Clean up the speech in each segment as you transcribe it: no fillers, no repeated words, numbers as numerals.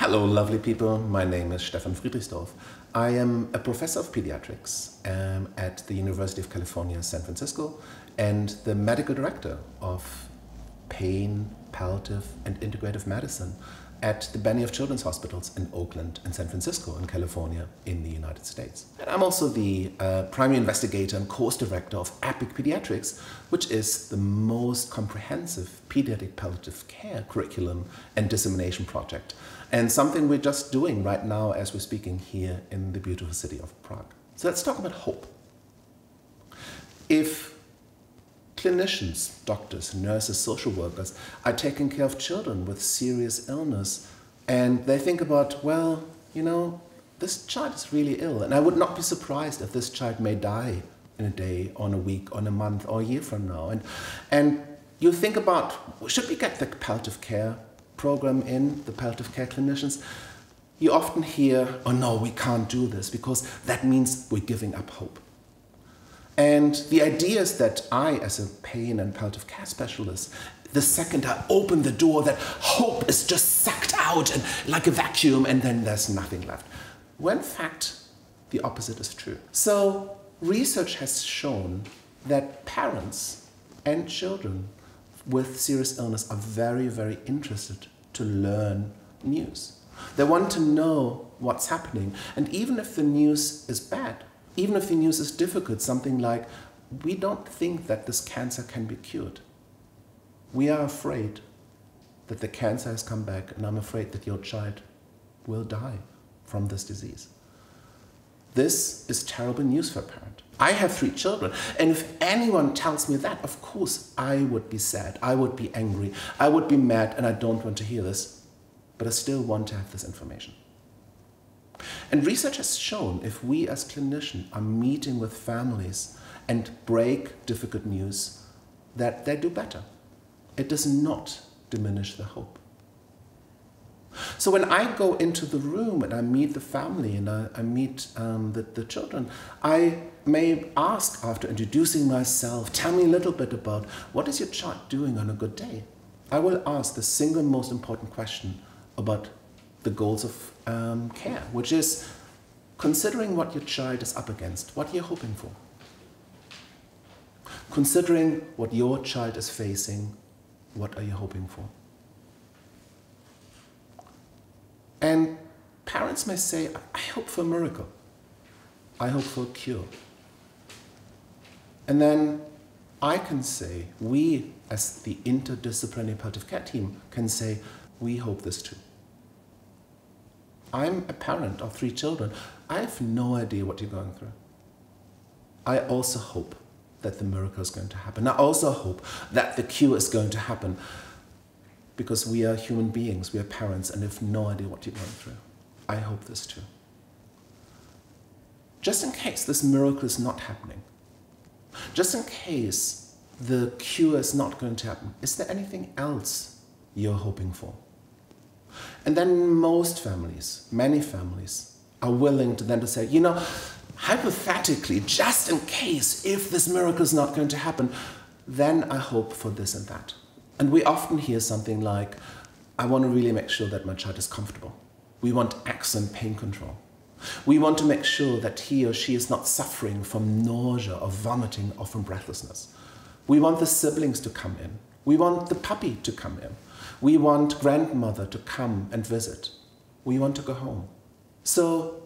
Hello, lovely people. My name is Stefan Friedrichsdorf. I am a professor of pediatrics at the University of California, San Francisco, and the medical director of pain, palliative, and integrative medicine at the Benioff Children's Hospitals in Oakland and San Francisco in California in the United States. And I'm also the primary investigator and course director of EPIC Pediatrics, which is the most comprehensive pediatric palliative care curriculum and dissemination project, and something we're just doing right now as we're speaking here in the beautiful city of Prague. So let's talk about hope. If clinicians, doctors, nurses, social workers are taking care of children with serious illness, and they think about, well, you know, this child is really ill, and I would not be surprised if this child may die in a day, or in a week, or in a month, or a year from now. And you think about, should we get the palliative care program in, the palliative care clinicians? You often hear, oh no, we can't do this because that means we're giving up hope. And the idea is that I, as a pain and palliative care specialist, the second I open the door, that hope is just sucked out and like a vacuum, and then there's nothing left. When in fact, the opposite is true. So research has shown that parents and children with serious illness are very, very interested to learn news. They want to know what's happening. And even if the news is bad, even if the news is difficult, something like, we don't think that this cancer can be cured. We are afraid that the cancer has come back, and I'm afraid that your child will die from this disease. This is terrible news for a parent. I have 3 children, and if anyone tells me that, of course I would be sad, I would be angry, I would be mad, and I don't want to hear this, but I still want to have this information. And research has shown if we as clinicians are meeting with families and break difficult news, that they do better. It does not diminish the hope. So when I go into the room and I meet the family and I meet the children, I may ask, after introducing myself, tell me a little bit about what is your child doing on a good day? I will ask the single most important question about the goals of care, which is considering what your child is up against, what you're hoping for. Considering what your child is facing, what are you hoping for? And parents may say, I hope for a miracle. I hope for a cure. And then I can say, we as the interdisciplinary palliative care team can say, we hope this too. I'm a parent of 3 children. I have no idea what you're going through. I also hope that the miracle is going to happen. I also hope that the cure is going to happen, because we are human beings, we are parents, and have no idea what you're going through. I hope this too. Just in case this miracle is not happening, just in case the cure is not going to happen, is there anything else you're hoping for? And then most families, many families, are willing to then to say, you know, hypothetically, just in case, if this miracle is not going to happen, then I hope for this and that. And we often hear something like, I want to really make sure that my child is comfortable. We want excellent pain control. We want to make sure that he or she is not suffering from nausea or vomiting or from breathlessness. We want the siblings to come in. We want the puppy to come in. We want grandmother to come and visit. We want to go home. So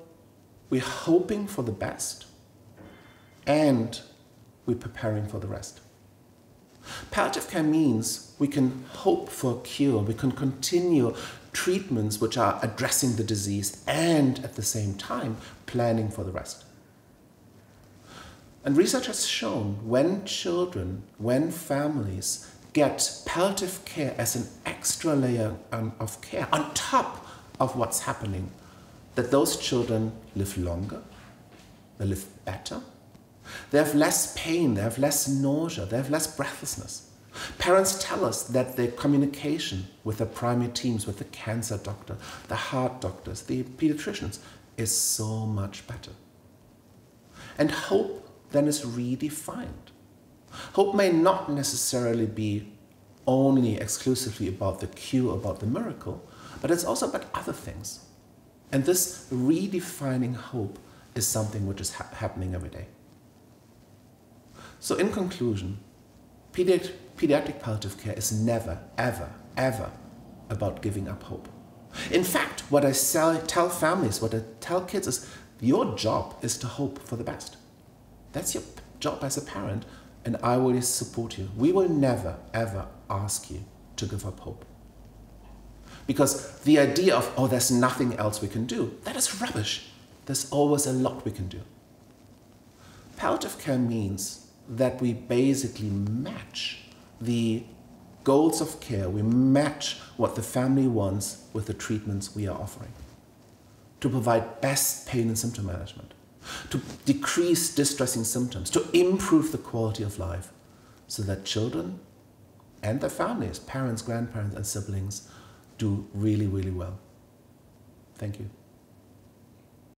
we're hoping for the best, and we're preparing for the rest. Palliative care means we can hope for a cure, we can continue treatments which are addressing the disease and at the same time planning for the rest. And research has shown when children, when families get palliative care as an extra layer of care on top of what's happening, that those children live longer, they live better, they have less pain, they have less nausea, they have less breathlessness. Parents tell us that their communication with the primary teams, with the cancer doctor, the heart doctors, the pediatricians, is so much better. And hope then is redefined. Hope may not necessarily be only exclusively about the cure, about the miracle, but it's also about other things. And this redefining hope is something which is happening every day. So in conclusion, pediatric palliative care is never, ever, ever about giving up hope. In fact, what I tell families, what I tell kids is, your job is to hope for the best. That's your job as a parent, and I will support you. We will never, ever ask you to give up hope. Because the idea of, oh, there's nothing else we can do, that is rubbish. There's always a lot we can do. Palliative care means that we basically match the goals of care, we match what the family wants with the treatments we are offering. To provide best pain and symptom management, to decrease distressing symptoms, to improve the quality of life, so that children and their families, parents, grandparents, and siblings, do really, really well. Thank you.